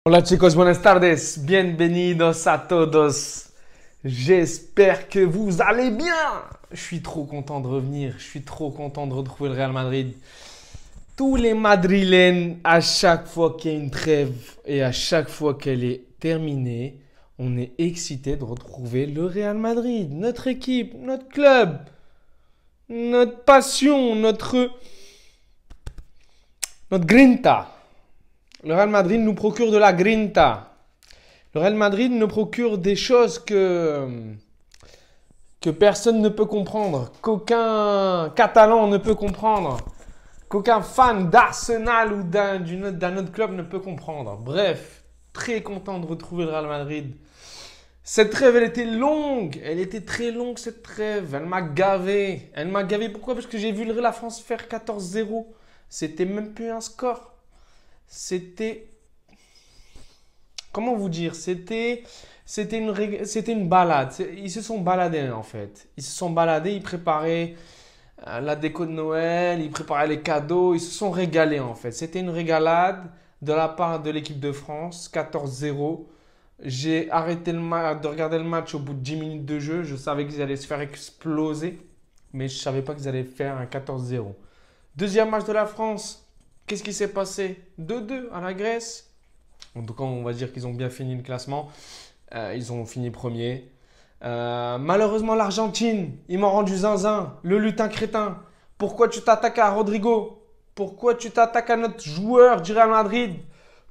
Hola chicos, buenas tardes, bienvenidos a todos. J'espère que vous allez bien. Je suis trop content de revenir, je suis trop content de retrouver le Real Madrid. Tous les Madrilènes, à chaque fois qu'il y a une trêve et à chaque fois qu'elle est terminée, on est excité de retrouver le Real Madrid, notre équipe, notre club, notre passion, notre grinta. Le Real Madrid nous procure de la grinta. Le Real Madrid nous procure des choses que personne ne peut comprendre, qu'aucun Catalan ne peut comprendre, qu'aucun fan d'Arsenal ou d'un autre club ne peut comprendre. Bref, très content de retrouver le Real Madrid. Cette trêve, elle était longue. Elle était très longue, cette trêve. Elle m'a gavé. Elle m'a gavé. Pourquoi? Parce que j'ai vu la France faire 14-0. C'était même plus un score. C'était... Comment vous dire? C'était une balade. Ils se sont baladés en fait. Ils se sont baladés, ils préparaient la déco de Noël, ils préparaient les cadeaux, ils se sont régalés en fait. C'était une régalade de la part de l'équipe de France, 14-0. J'ai arrêté de regarder le match au bout de 10 minutes de jeu. Je savais qu'ils allaient se faire exploser, mais je ne savais pas qu'ils allaient faire un 14-0. Deuxième match de la France. Qu'est-ce qui s'est passé? 2-2 à la Grèce. En tout cas, on va dire qu'ils ont bien fini le classement. Ils ont fini premier. Malheureusement, l'Argentine, ils m'ont rendu zinzin. Le lutin crétin. Pourquoi tu t'attaques à Rodrigo? Pourquoi tu t'attaques à notre joueur du Real Madrid?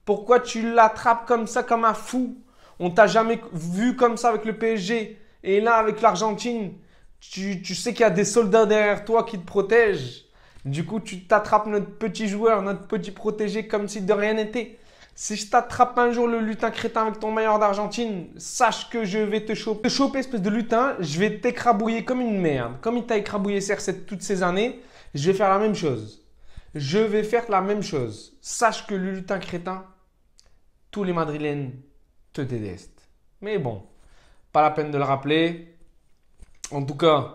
Pourquoi tu l'attrapes comme ça, comme un fou? On t'a jamais vu comme ça avec le PSG. Et là, avec l'Argentine, tu sais qu'il y a des soldats derrière toi qui te protègent. Du coup, tu t'attrapes notre petit joueur, notre petit protégé comme si de rien n'était. Si je t'attrape un jour le lutin crétin avec ton maillot d'Argentine, sache que je vais te choper. Te choper, espèce de lutin, je vais t'écrabouiller comme une merde. Comme il t'a écrabouillé CR7 toutes ces années, je vais faire la même chose. Je vais faire la même chose. Sache que le lutin crétin, tous les Madrilènes te détestent. Mais bon, pas la peine de le rappeler. En tout cas,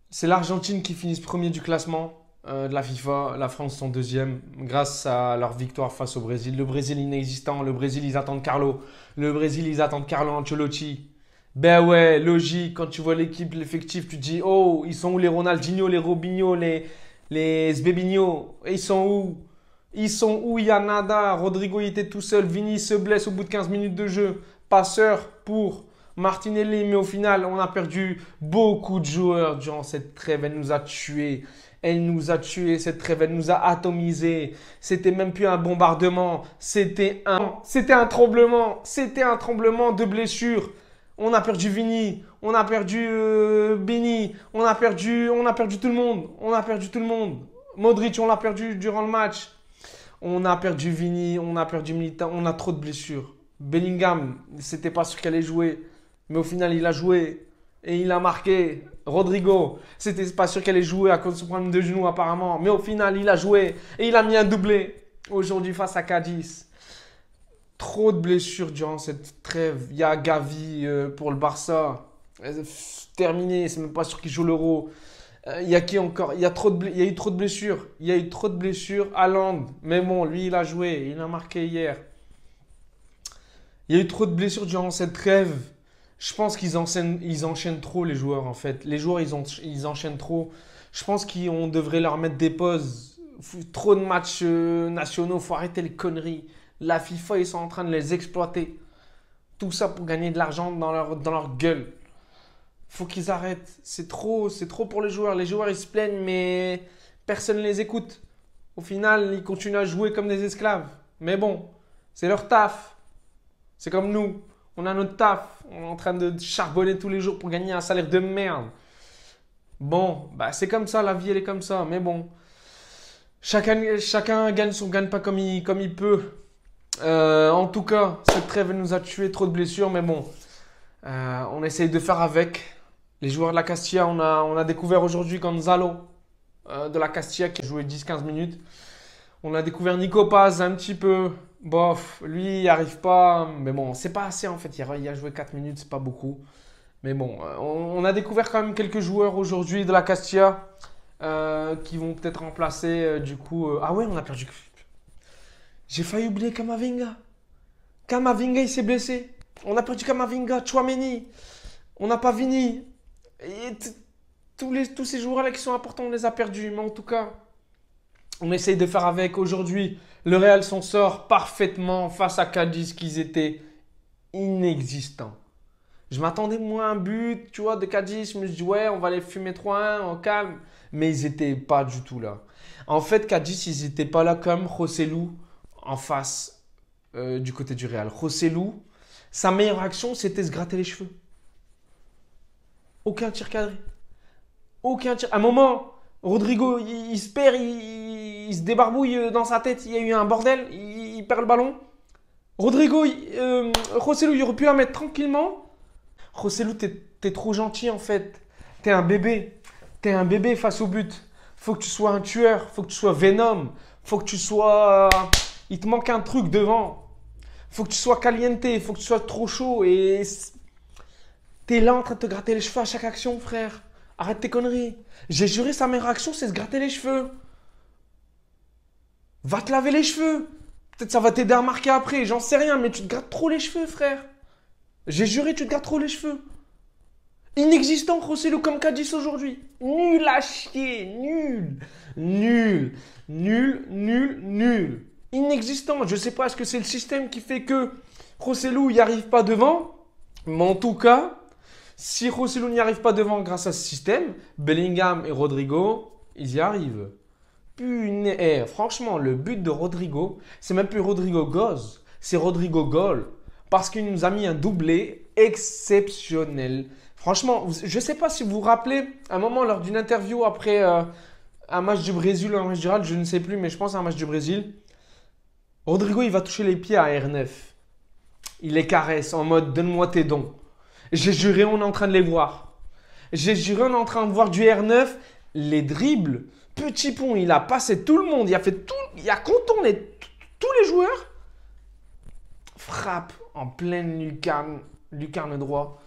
c'est l'Argentine qui finit premier du classement de la FIFA. La France sont deuxième grâce à leur victoire face au Brésil. Le Brésil inexistant. Le Brésil, ils attendent Carlo. Le Brésil, ils attendent Carlo Ancelotti. Ben ouais, logique. Quand tu vois l'équipe, l'effectif, tu te dis, oh, ils sont où les Ronaldinho, les Robinho, les Sbebinho? Ils sont où? Ils sont où? Il y a nada. Rodrigo, il était tout seul. Vini se blesse au bout de 15 minutes de jeu. Passeur pour Martinelli, mais au final, on a perdu beaucoup de joueurs durant cette trêve. Elle nous a tués. Elle nous a tués, cette trêve. Elle nous a atomisés. C'était même plus un bombardement. C'était un tremblement. C'était un tremblement de blessures. On a perdu Vini. On a perdu Bini. On a perdu tout le monde. On a perdu tout le monde. Modric, on l'a perdu durant le match. On a perdu Vini. On a perdu Militao. On a trop de blessures. Bellingham, c'était pas sûr qu'elle allait jouer. Mais au final, il a joué et il a marqué. Rodrigo, c'était pas sûr qu'elle allait jouer à cause de son problème de genou apparemment. Mais au final, il a joué et il a mis un doublé aujourd'hui face à Cadiz. Trop de blessures durant cette trêve. Il y a Gavi pour le Barça. Terminé, c'est même pas sûr qu'il joue l'Euro. Il y a qui encore? Il y a eu trop de blessures. Il y a eu trop de blessures. Haaland, mais bon, lui, il a joué. Il a marqué hier. Il y a eu trop de blessures durant cette trêve. Je pense qu'ils enchaînent trop les joueurs en fait. Les joueurs, ils enchaînent trop. Je pense qu'on devrait leur mettre des pauses. Trop de matchs nationaux, faut arrêter les conneries. La FIFA, ils sont en train de les exploiter. Tout ça pour gagner de l'argent dans leur gueule. Faut qu'ils arrêtent. C'est trop pour les joueurs. Les joueurs, ils se plaignent, mais personne ne les écoute. Au final, ils continuent à jouer comme des esclaves. Mais bon, c'est leur taf. C'est comme nous. On a notre taf. On est en train de charbonner tous les jours pour gagner un salaire de merde. Bon, bah c'est comme ça. La vie, elle est comme ça. Mais bon, chacun gagne pas comme il peut. En tout cas, cette trêve nous a tué, trop de blessures. Mais bon, on essaye de faire avec. Les joueurs de la Castilla, on a découvert aujourd'hui Gonzalo de la Castilla qui a joué 10-15 minutes. On a découvert Nico Paz un petit peu. Bof, lui, il n'y arrive pas. Mais bon, c'est pas assez en fait. Il a joué 4 minutes, c'est pas beaucoup. Mais bon, on a découvert quand même quelques joueurs aujourd'hui de la Castilla qui vont peut-être remplacer du coup. Ah ouais, on a perdu. J'ai failli oublier Kamavinga. Kamavinga, il s'est blessé. On a perdu Kamavinga, Tchouaméni. On n'a pas Vini. Et tous ces joueurs-là qui sont importants, on les a perdus. Mais en tout cas, on essaye de faire avec. Aujourd'hui, le Real s'en sort parfaitement face à Cadiz, qu'ils étaient inexistants. Je m'attendais moi à un but, tu vois, de Cadiz. Je me suis dit, ouais, on va les fumer 3-1 en calme. Mais ils n'étaient pas du tout là. En fait, Cadiz, ils n'étaient pas là comme Joselu en face du côté du Real. Joselu, sa meilleure action, c'était se gratter les cheveux. Aucun tir cadré. Aucun tir. À un moment, Rodrigo, il se perd, il se débarbouille dans sa tête. Il y a eu un bordel. Il perd le ballon. Rodrigo, Joselu, il aurait pu la mettre tranquillement. Joselu, t'es trop gentil en fait. T'es un bébé. T'es un bébé face au but. Faut que tu sois un tueur. Faut que tu sois Venom. Faut que tu sois. Il te manque un truc devant. Faut que tu sois caliente. Faut que tu sois trop chaud. Et t'es là en train de te gratter les cheveux à chaque action, frère. Arrête tes conneries. J'ai juré, sa meilleure action, c'est se gratter les cheveux. Va te laver les cheveux. Peut-être ça va t'aider à marquer après. J'en sais rien, mais tu te grattes trop les cheveux, frère. J'ai juré, tu te grattes trop les cheveux. Inexistant, Joselu comme Cadiz aujourd'hui. Nul à chier. Nul. Nul. Nul, nul, nul. Inexistant. Je sais pas, est-ce que c'est le système qui fait que Joselu n'y arrive pas devant? Mais en tout cas, si Joselu n'y arrive pas devant grâce à ce système, Bellingham et Rodrigo, ils y arrivent. Franchement, le but de Rodrigo, c'est même plus Rodrigo goes, c'est Rodrigo goal. Parce qu'il nous a mis un doublé exceptionnel. Franchement, je ne sais pas si vous vous rappelez, un moment lors d'une interview après un match du Brésil ou un match du Real, je ne sais plus, mais je pense à un match du Brésil, Rodrigo, il va toucher les pieds à R9. Il les caresse en mode donne-moi tes dons. J'ai juré, on est en train de les voir. J'ai juré, on est en train de voir du R9. Les dribbles, petit pont, il a passé tout le monde. Il a fait tout, il a contourné tous les joueurs. Frappe en pleine lucarne droit.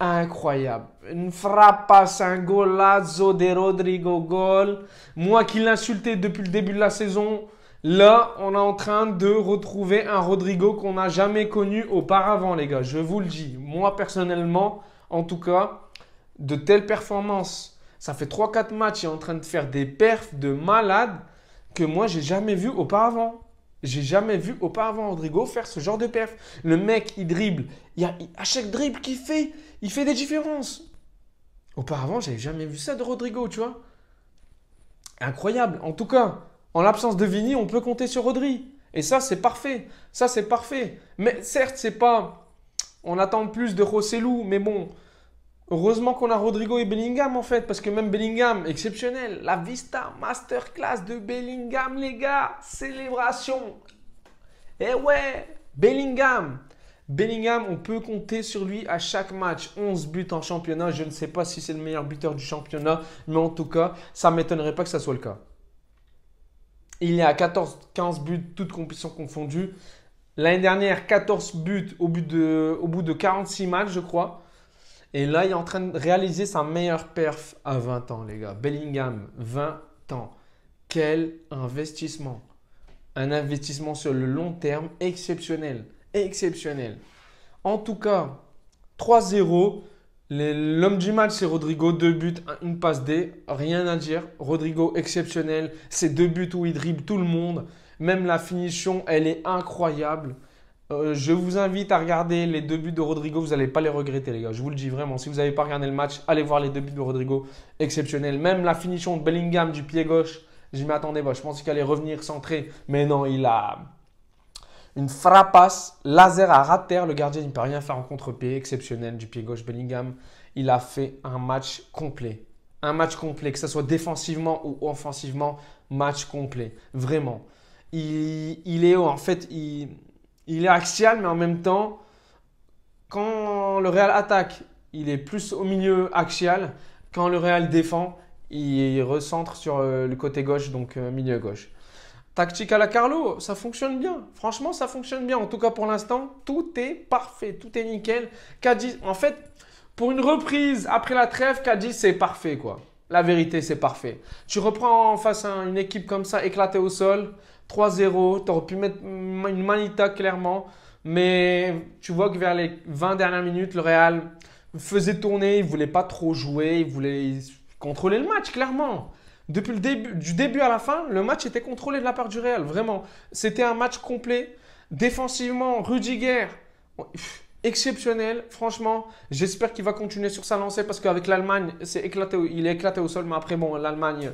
Incroyable. Une frappe à un golazo de Rodrigo goal. Moi qui l'insultais depuis le début de la saison. Là, on est en train de retrouver un Rodrigo qu'on n'a jamais connu auparavant, les gars. Je vous le dis. Moi, personnellement, en tout cas, de telles performances. Ça fait 3-4 matchs, il est en train de faire des perfs de malade que moi, j'ai jamais vu auparavant. J'ai jamais vu auparavant Rodrigo faire ce genre de perf. Le mec, il dribble. À chaque dribble qu'il fait, il fait des différences. Auparavant, j'avais jamais vu ça de Rodrigo, tu vois. Incroyable. En tout cas, en l'absence de Vini, on peut compter sur Rodri. Et ça, c'est parfait. Ça, c'est parfait. Mais certes, c'est pas... On attend plus de Joselu, mais bon... Heureusement qu'on a Rodrigo et Bellingham en fait, parce que même Bellingham, exceptionnel. La Vista Masterclass de Bellingham, les gars. Célébration. Eh ouais, Bellingham. Bellingham, on peut compter sur lui à chaque match. 11 buts en championnat. Je ne sais pas si c'est le meilleur buteur du championnat, mais en tout cas, ça ne m'étonnerait pas que ça soit le cas. Il est à 15 buts, toutes compétitions confondues. L'année dernière, 14 buts au bout de 46 matchs, je crois. Et là, il est en train de réaliser sa meilleure perf à 20 ans, les gars. Bellingham, 20 ans. Quel investissement. Un investissement sur le long terme exceptionnel. Exceptionnel. En tout cas, 3-0. L'homme du match, c'est Rodrigo. 2 buts, une passe D. Rien à dire. Rodrigo, exceptionnel. C'est 2 buts où il dribble tout le monde. Même la finition, elle est incroyable. Je vous invite à regarder les 2 buts de Rodrigo. Vous n'allez pas les regretter, les gars. Je vous le dis vraiment. Si vous n'avez pas regardé le match, allez voir les 2 buts de Rodrigo. Exceptionnel. Même la finition de Bellingham du pied gauche. Je m'y attendais pas. Je pensais qu'il allait revenir centré. Mais non, il a une frappasse. Laser à ras de terre. Le gardien, il ne peut rien faire en contre-pied. Exceptionnel du pied gauche. Bellingham, il a fait un match complet. Un match complet. Que ce soit défensivement ou offensivement. Match complet. Vraiment. Il est en fait... Il est axial, mais en même temps, quand le Real attaque, il est plus au milieu axial. Quand le Real défend, il recentre sur le côté gauche, donc milieu gauche. Tactique à la Carlo, ça fonctionne bien. Franchement, ça fonctionne bien. En tout cas, pour l'instant, tout est parfait, tout est nickel. Cadiz, en fait, pour une reprise après la trêve, Cadiz, c'est parfait, quoi. La vérité, c'est parfait. Tu reprends en face à une équipe comme ça, éclatée au sol. 3-0, tu aurais pu mettre une manita clairement. Mais tu vois que vers les 20 dernières minutes, le Real faisait tourner, il ne voulait pas trop jouer, il voulait contrôler le match, clairement. Depuis le début, du début à la fin, le match était contrôlé de la part du Real, vraiment. C'était un match complet. Défensivement, Rudiger, exceptionnel, franchement. J'espère qu'il va continuer sur sa lancée parce qu'avec l'Allemagne, il est éclaté au sol. Mais après, bon, l'Allemagne,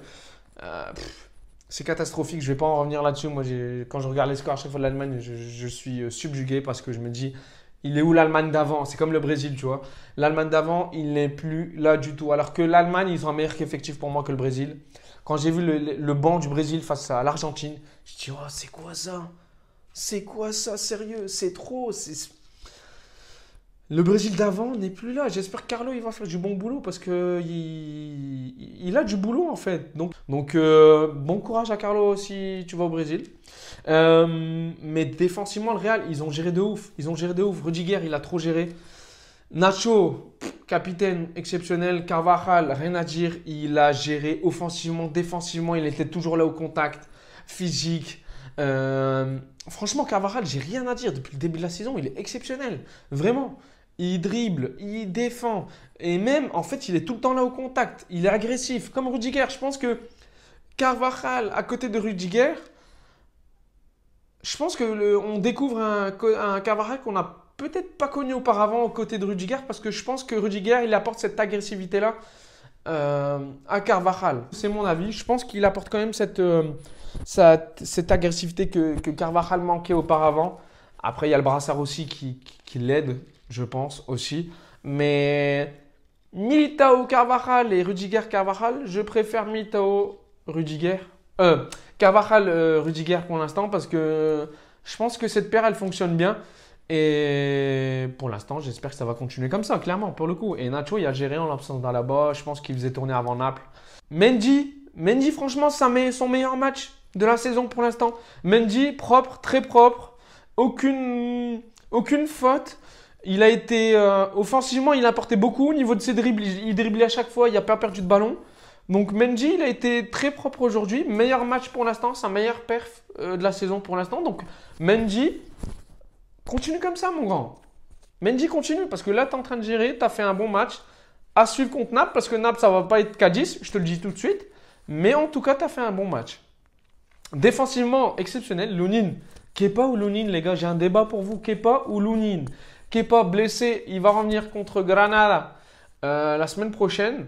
c'est catastrophique. Je ne vais pas en revenir là-dessus. Moi, quand je regarde les scores à chaque fois de l'Allemagne, je suis subjugué parce que je me dis, il est où l'Allemagne d'avant? C'est comme le Brésil, tu vois. L'Allemagne d'avant, il n'est plus là du tout. Alors que l'Allemagne, ils ont un meilleur effectif pour moi que le Brésil. Quand j'ai vu le banc du Brésil face à l'Argentine, je dis, oh, c'est quoi ça? C'est quoi ça, sérieux? C'est trop. Le Brésil d'avant n'est plus là. J'espère que Carlo il va faire du bon boulot parce que il a du boulot en fait. Donc, bon courage à Carlo si tu vas au Brésil. Mais défensivement, le Real, ils ont géré de ouf. Ils ont géré de ouf. Rudiger, il a trop géré. Nacho, capitaine exceptionnel. Carvajal, rien à dire. Il a géré offensivement, défensivement. Il était toujours là au contact, physique. Franchement, Carvajal, j'ai rien à dire. Depuis le début de la saison, il est exceptionnel. Vraiment. Il dribble, il défend. Et même, en fait, il est tout le temps là au contact. Il est agressif, comme Rudiger. Je pense que Carvajal, à côté de Rudiger, je pense que on découvre un Carvajal qu'on n'a peut-être pas connu auparavant aux côtés de Rudiger parce que je pense que Rudiger, il apporte cette agressivité-là à Carvajal. C'est mon avis. Je pense qu'il apporte quand même cette agressivité que Carvajal manquait auparavant. Après, il y a le brassard aussi qui l'aide, je pense aussi. Mais Militao Carvajal et Rudiger Carvajal, je préfère Militao Rudiger. Carvajal Rudiger pour l'instant parce que je pense que cette paire, elle fonctionne bien. Et pour l'instant, j'espère que ça va continuer comme ça, clairement, pour le coup. Et Nacho, il a géré en l'absence d'Alaba. Je pense qu'il faisait tourner avant Naples. Mendy, franchement, ça met son meilleur match de la saison pour l'instant. Mendy, propre, très propre. Aucune faute. Il a été offensivement, il a apporté beaucoup au niveau de ses dribbles. Il driblait à chaque fois, il n'a pas perdu de ballon. Donc Mendy, il a été très propre aujourd'hui. Meilleur match pour l'instant, sa meilleure perf de la saison pour l'instant. Donc Mendy, continue comme ça, mon grand. Mendy, continue parce que là, tu es en train de gérer, tu as fait un bon match. À suivre contre Naples parce que Naples, ça ne va pas être Cadiz, je te le dis tout de suite. Mais en tout cas, tu as fait un bon match. Défensivement, exceptionnel. Lunin. Kepa ou Lunin, les gars, j'ai un débat pour vous. Kepa ou Lunin? Kepa blessé, il va revenir contre Granada la semaine prochaine.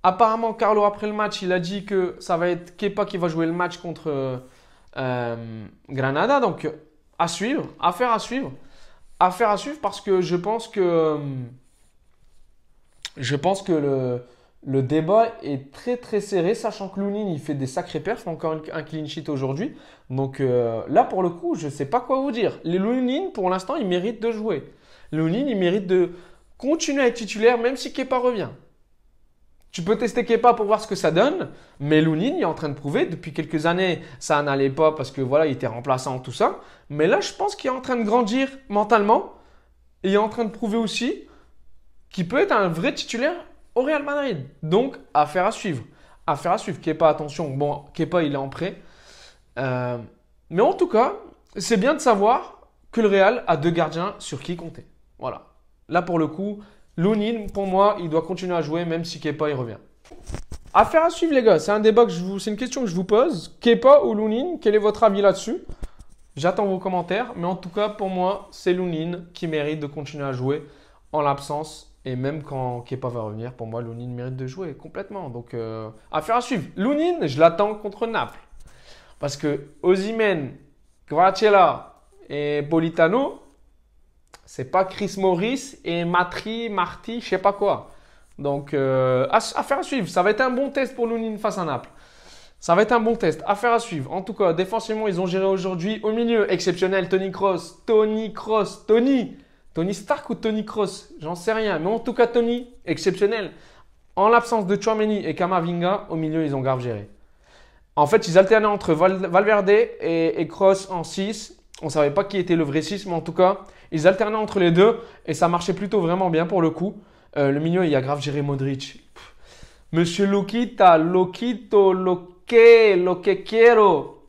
Apparemment, Carlo, après le match, il a dit que ça va être Kepa qui va jouer le match contre Granada. Donc, à suivre, affaire à suivre. Affaire à suivre parce que je pense que le débat est très très serré, sachant que Lunin il fait des sacrés perfs, encore un clean sheet aujourd'hui. Donc là pour le coup, je ne sais pas quoi vous dire. Les Lunin pour l'instant il mérite de jouer. Lunin il mérite de continuer à être titulaire même si Kepa revient. Tu peux tester Kepa pour voir ce que ça donne, mais Lunin il est en train de prouver depuis quelques années ça n'allait pas parce que voilà il était remplaçant tout ça. Mais là je pense qu'il est en train de grandir mentalement et il est en train de prouver aussi qu'il peut être un vrai titulaire au Real Madrid. Donc, affaire à suivre. Affaire à suivre. Kepa, attention. Bon, Kepa, il est en prêt. Mais en tout cas, c'est bien de savoir que le Real a deux gardiens sur qui compter. Voilà. Là, pour le coup, Lunin, pour moi, il doit continuer à jouer même si Kepa, il revient. Affaire à suivre, les gars. C'est une question que je vous pose. Kepa ou Lunin, quel est votre avis là-dessus? J'attends vos commentaires. Mais en tout cas, pour moi, c'est Lunin qui mérite de continuer à jouer en l'absence. Et même quand Kepa va revenir, pour moi, Lunin mérite de jouer complètement. Donc, affaire à suivre. Lunin, je l'attends contre Naples. Parce que Osimhen, Kvaratskhelia et Politano, c'est pas Chris Morris et Marty, je sais pas quoi. Donc, affaire à suivre. Ça va être un bon test pour Lunin face à Naples. Ça va être un bon test. Affaire à suivre. En tout cas, défensivement, ils ont géré aujourd'hui. Au milieu, exceptionnel, Toni Stark ou Toni Kroos, j'en sais rien. Mais en tout cas, Toni, exceptionnel. En l'absence de Tchouaméni et Camavinga, au milieu, ils ont grave géré. En fait, ils alternaient entre Valverde et Kroos en 6. On ne savait pas qui était le vrai 6, mais en tout cas, ils alternaient entre les deux. Et ça marchait plutôt vraiment bien pour le coup. Le milieu, il y a grave géré Modric. Monsieur Loquita, Loquito, lo que quiero,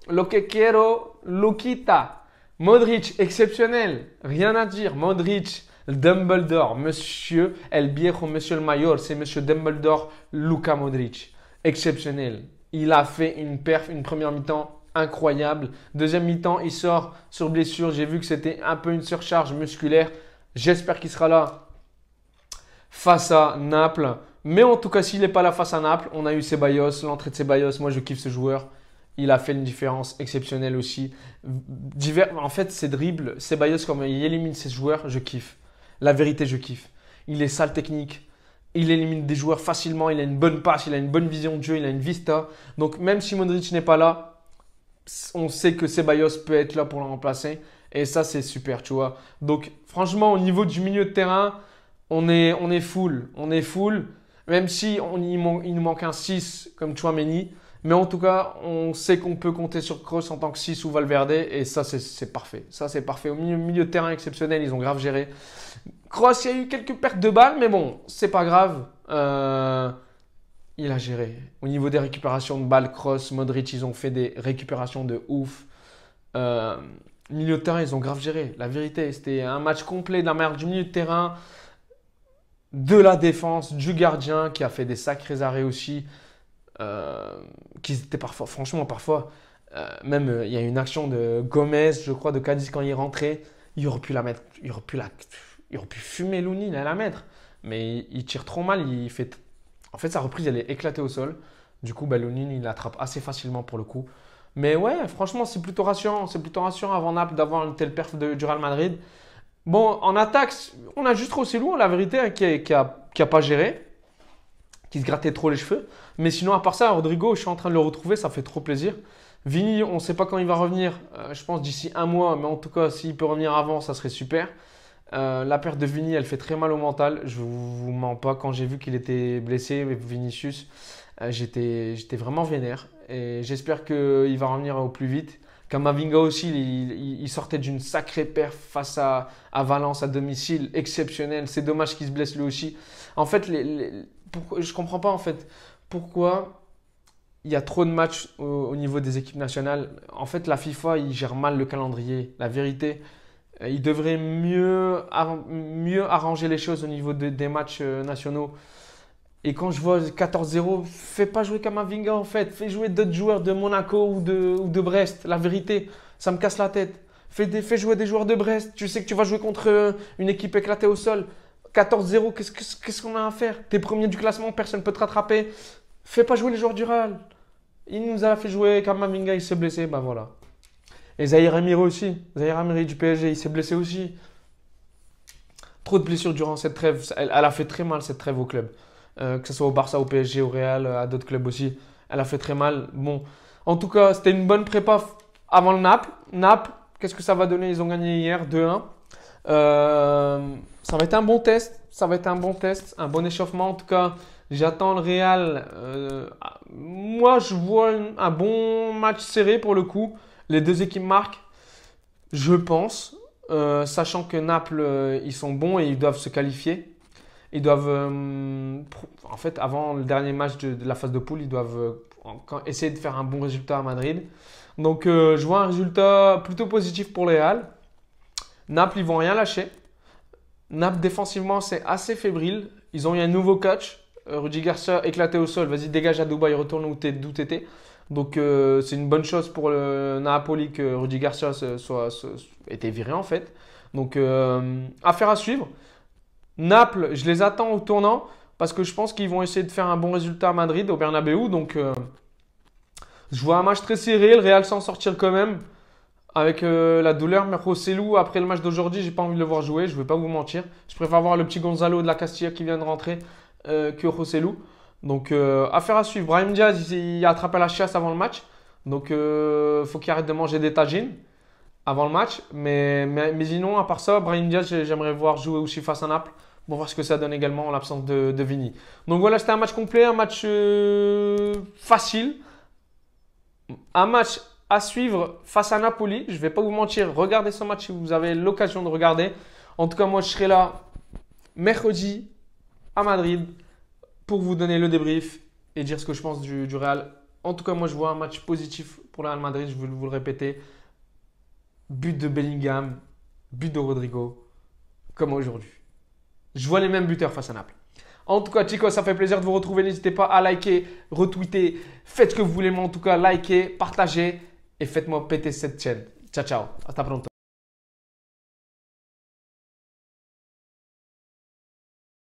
Loquita. Modric, exceptionnel. Rien à dire. Modric, Dumbledore, Monsieur El Viejo, Monsieur el Mayor, c'est Monsieur Dumbledore, Luka Modric. Exceptionnel. Il a fait une perf, une première mi-temps incroyable. Deuxième mi-temps, il sort sur blessure. J'ai vu que c'était un peu une surcharge musculaire. J'espère qu'il sera là face à Naples. Mais en tout cas, s'il n'est pas là face à Naples, on a eu Ceballos, l'entrée de Ceballos. Moi, je kiffe ce joueur. Il a fait une différence exceptionnelle aussi. En fait, ses dribbles, Ceballos, comme il élimine ses joueurs, je kiffe. La vérité, je kiffe. Il est sale technique. Il élimine des joueurs facilement. Il a une bonne passe, il a une bonne vision de jeu, il a une vista. Donc, même si Modric n'est pas là, on sait que Ceballos peut être là pour le remplacer. Et ça, c'est super, tu vois. Donc, franchement, au niveau du milieu de terrain, on est full. On est full. Même si il nous manque un 6 comme Tchouaméni. Mais en tout cas, on sait qu'on peut compter sur Kroos en tant que 6 ou Valverde. Et ça, c'est parfait. Ça, c'est parfait. Au milieu de terrain exceptionnel, ils ont grave géré. Kroos, il y a eu quelques pertes de balles. Mais bon, c'est pas grave. Il a géré. Au niveau des récupérations de balles, Kroos, Modric, ils ont fait des récupérations de ouf. Milieu de terrain, ils ont grave géré. La vérité, c'était un match complet de la manière du milieu de terrain, de la défense, du gardien qui a fait des sacrés arrêts aussi. Qui étaient parfois, franchement, parfois, même il y a une action de Gomez, je crois, de Cadiz quand il est rentré. Il aurait pu la mettre, il aurait pu fumer Lounine à la mettre. Mais il tire trop mal. En fait, sa reprise, elle est éclatée au sol. Du coup, Lounine, il l'attrape assez facilement pour le coup. Mais ouais, franchement, c'est plutôt rassurant. C'est plutôt rassurant avant Naples d'avoir une telle perf du Real Madrid. Bon, en attaque, on a juste Rossellou, la vérité, hein, qui a pas géré, qui se grattait trop les cheveux. Mais sinon, à part ça, Rodrigo, je suis en train de le retrouver, ça fait trop plaisir. Vini, on ne sait pas quand il va revenir, je pense d'ici un mois, mais en tout cas, s'il peut revenir avant, ça serait super. La perte de Vini, elle fait très mal au mental. Je ne vous mens pas, quand j'ai vu qu'il était blessé, Vinicius, j'étais vraiment vénère. Et j'espère qu'il va revenir au plus vite. Camavinga aussi, il sortait d'une sacrée perf face à Valence à domicile, exceptionnel. C'est dommage qu'il se blesse lui aussi. En fait, je ne comprends pas en fait pourquoi il y a trop de matchs au niveau des équipes nationales. En fait, la FIFA, il gère mal le calendrier. La vérité, il devrait mieux arranger les choses au niveau des matchs nationaux. Et quand je vois 14-0, fais pas jouer Camavinga en fait. Fais jouer d'autres joueurs de Monaco ou de Brest. La vérité, ça me casse la tête. Fais jouer des joueurs de Brest. Tu sais que tu vas jouer contre une équipe éclatée au sol. 14-0, qu'est-ce qu'on a à faire? T'es premier du classement, personne ne peut te rattraper. Fais pas jouer les joueurs du Real. Il nous a fait jouer Camavinga, il s'est blessé, bah voilà. Et Zahir Emery aussi. Zahir Emery du PSG, il s'est blessé aussi. Trop de blessures durant cette trêve. Elle a fait très mal cette trêve au club. Que ce soit au Barça, au PSG, au Real, à d'autres clubs aussi. Elle a fait très mal. Bon, en tout cas, c'était une bonne prépa avant le Naples. Naples, qu'est-ce que ça va donner? Ils ont gagné hier 2-1. Ça va être un bon test. Ça va être un bon test, un bon échauffement. En tout cas, j'attends le Real. Moi, je vois un bon match serré pour le coup. Les deux équipes marquent, je pense. Sachant que Naples, ils sont bons et ils doivent se qualifier. Ils doivent, en fait, avant le dernier match de la phase de poule, ils doivent essayer de faire un bon résultat à Madrid. Donc, je vois un résultat plutôt positif pour le Real. Naples, ils vont rien lâcher. Naples, défensivement, c'est assez fébrile. Ils ont eu un nouveau coach. Rudy Garcia éclaté au sol. Vas-y, dégage à Dubaï, retourne d'où tu étais. Donc, c'est une bonne chose pour le Napoli que Rudy Garcia ait été viré, en fait. Donc, affaire à suivre. Naples, je les attends au tournant parce que je pense qu'ils vont essayer de faire un bon résultat à Madrid, au Bernabeu. Donc, je vois un match très serré. Le Real s'en sortir quand même avec la douleur. Mais Rossellou, après le match d'aujourd'hui, j'ai pas envie de le voir jouer. Je ne vais pas vous mentir. Je préfère voir le petit Gonzalo de la Castilla qui vient de rentrer que Rossellou. Donc, affaire à suivre. Brahim Diaz, il a attrapé la chiasse avant le match. Donc, faut qu'il arrête de manger des tagines avant le match. Mais sinon, à part ça, Brahim Diaz, j'aimerais voir jouer aussi face à Naples. Pour voir ce que ça donne également en l'absence de Vini. Donc voilà, c'était un match complet, un match facile. Un match à suivre face à Napoli. Je ne vais pas vous mentir, regardez ce match si vous avez l'occasion de regarder. En tout cas, moi, je serai là mercredi à Madrid pour vous donner le débrief et dire ce que je pense du Real. En tout cas, moi, je vois un match positif pour le Real Madrid, je vais vous le répéter. but de Bellingham, but de Rodrigo, comme aujourd'hui. Je vois les mêmes buteurs face à Naples. En tout cas, chicos, ça fait plaisir de vous retrouver. N'hésitez pas à liker, retweeter, faites ce que vous voulez, mais en tout cas, likez, partagez et faites-moi péter cette chaîne. Ciao, ciao. Hasta pronto.